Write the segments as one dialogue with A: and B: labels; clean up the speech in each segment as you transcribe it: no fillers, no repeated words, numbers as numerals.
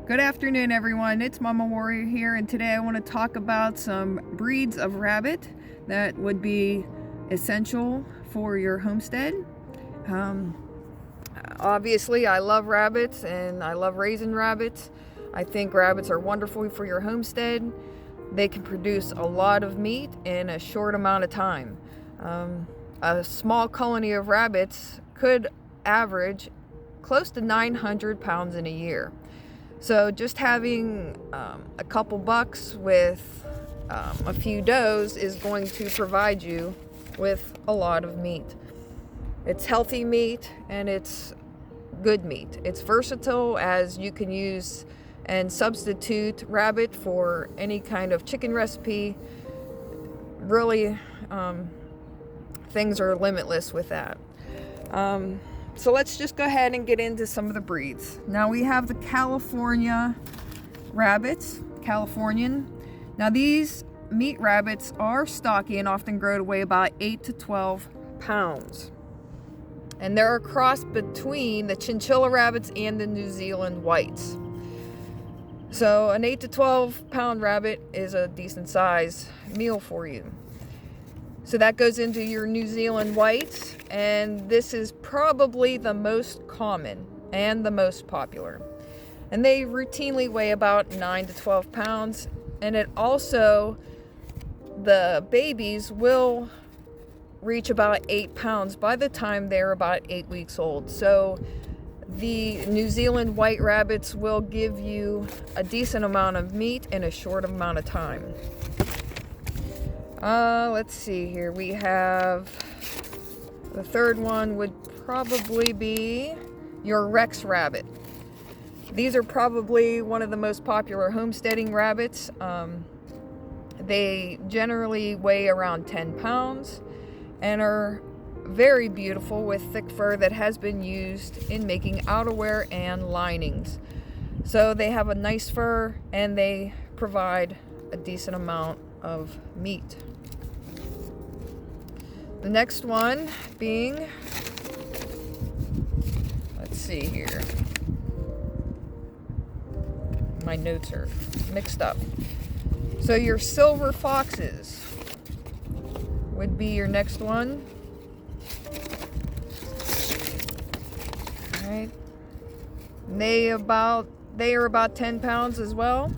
A: Good afternoon, everyone. It's Mama Warrior here, and today I want to talk about some breeds of rabbit that would be essential for your homestead. Obviously, I love rabbits and I love raising rabbits. I think rabbits are wonderful for your homestead. They can produce a lot of meat in a short amount of time. A small colony of rabbits could average close to 900 pounds in a year. So just having a couple bucks with a few does is going to provide you with a lot of meat. It's healthy meat and it's good meat. It's versatile, as you can use and substitute rabbit for any kind of chicken recipe. Really, things are limitless with that. So let's just go ahead and get into some of the breeds. Now we have the California rabbits, Californian. Now these meat rabbits are stocky and often grow to weigh about 8 to 12 pounds. And they're a cross between the chinchilla rabbits and the New Zealand whites. So an 8 to 12 pound rabbit is a decent size meal for you. So that goes into your New Zealand whites, and this is probably the most common and the most popular. And they routinely weigh about 9 to 12 pounds, and it also, the babies will reach about 8 pounds by the time they're about 8 weeks old. So the New Zealand white rabbits will give you a decent amount of meat in a short amount of time. Let's see here. We have the third one would probably be your Rex rabbit. These are probably one of the most popular homesteading rabbits. They generally weigh around 10 pounds and are very beautiful with thick fur that has been used in making outerwear and linings. So they have a nice fur and they provide a decent amount of meat. The next one being, let's see here, my notes are mixed up. So your silver foxes would be your next one. All right. They are about 10 pounds as well.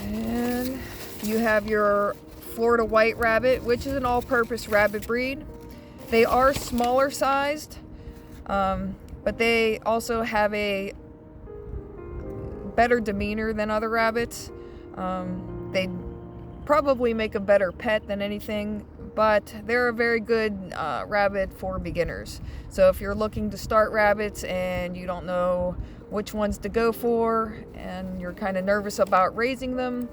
A: And you have your Florida white rabbit, which is an all-purpose rabbit breed. They are smaller sized, but they also have a better demeanor than other rabbits. They probably make a better pet than anything, but they're a very good rabbit for beginners. So if you're looking to start rabbits and you don't know which ones to go for and you're kind of nervous about raising them,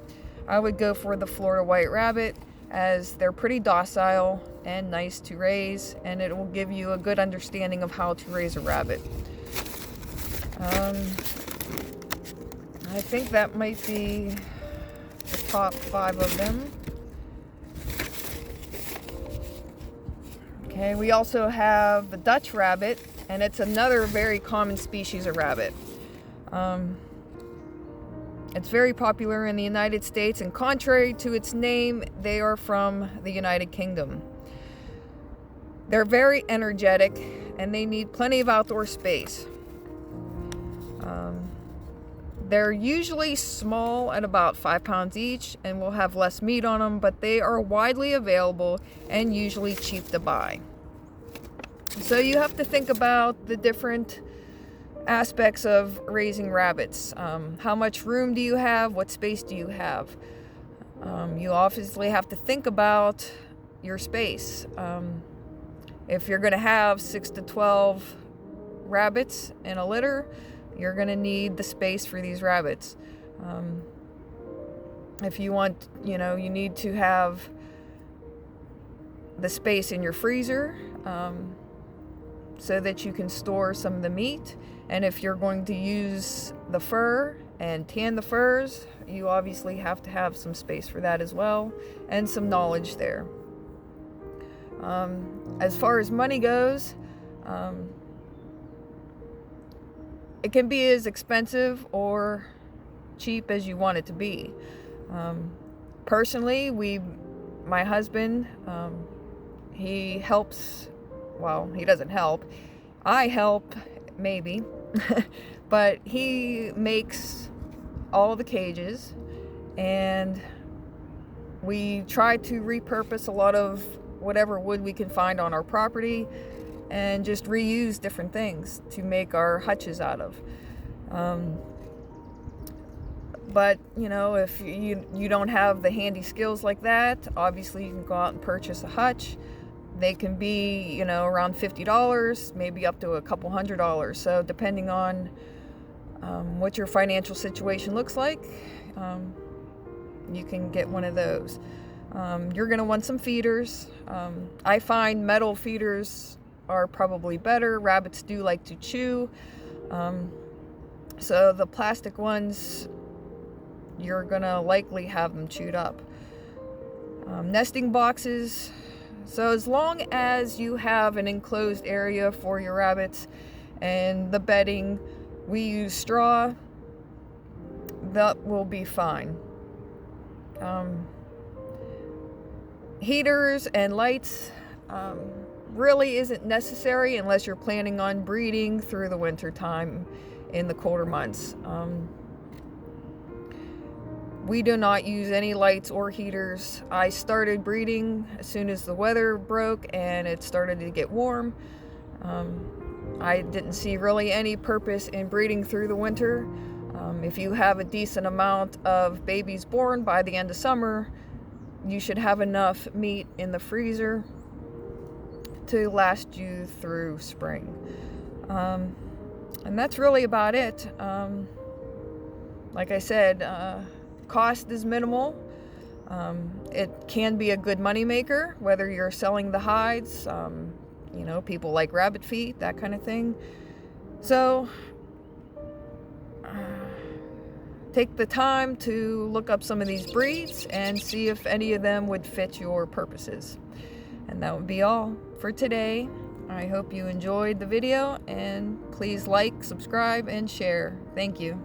A: I would go for the Florida white rabbit, as they're pretty docile and nice to raise, and it will give you a good understanding of how to raise a rabbit. I think that might be the top 5 of them. Okay, we also have the Dutch rabbit, and it's another very common species of rabbit. It's very popular in the United States, and contrary to its name, they are from the United Kingdom. They're very energetic, and they need plenty of outdoor space. They're usually small at about 5 pounds each, and will have less meat on them, but they are widely available and usually cheap to buy. So you have to think about the different aspects of raising rabbits. How much room do you have? What space do you have? You obviously have to think about your space. If you're going to have 6 to 12 rabbits in a litter, you're going to need the space for these rabbits. If you want, you need to have the space in your freezer so that you can store some of the meat. And if you're going to use the fur and tan the furs, you obviously have to have some space for that as well, and some knowledge there. As far as money goes, it can be as expensive or cheap as you want it to be. Personally, my husband, he helps, well, he doesn't help. I help, maybe, but he makes all the cages, and we try to repurpose a lot of whatever wood we can find on our property and just reuse different things to make our hutches out of. But you know, if you don't have the handy skills like that, obviously you can go out and purchase a hutch. They can be, you know, around $50, maybe up to a couple $100. So depending on what your financial situation looks like, you can get one of those. You're going to want some feeders. I find metal feeders are probably better. Rabbits do like to chew. So the plastic ones, you're going to likely have them chewed up. Nesting boxes. So as long as you have an enclosed area for your rabbits and the bedding, we use straw, that will be fine. Heaters and lights really isn't necessary unless you're planning on breeding through the winter time in the colder months. We do not use any lights or heaters. I started breeding as soon as the weather broke and it started to get warm. I didn't see really any purpose in breeding through the winter. If you have a decent amount of babies born by the end of summer, you should have enough meat in the freezer to last you through spring. And that's really about it. Like I said, cost is minimal. It can be a good moneymaker, whether you're selling the hides, you know, people like rabbit feet, that kind of thing. So take the time to look up some of these breeds and see if any of them would fit your purposes. And that would be all for today. I hope you enjoyed the video, and please like, subscribe, and share. Thank you.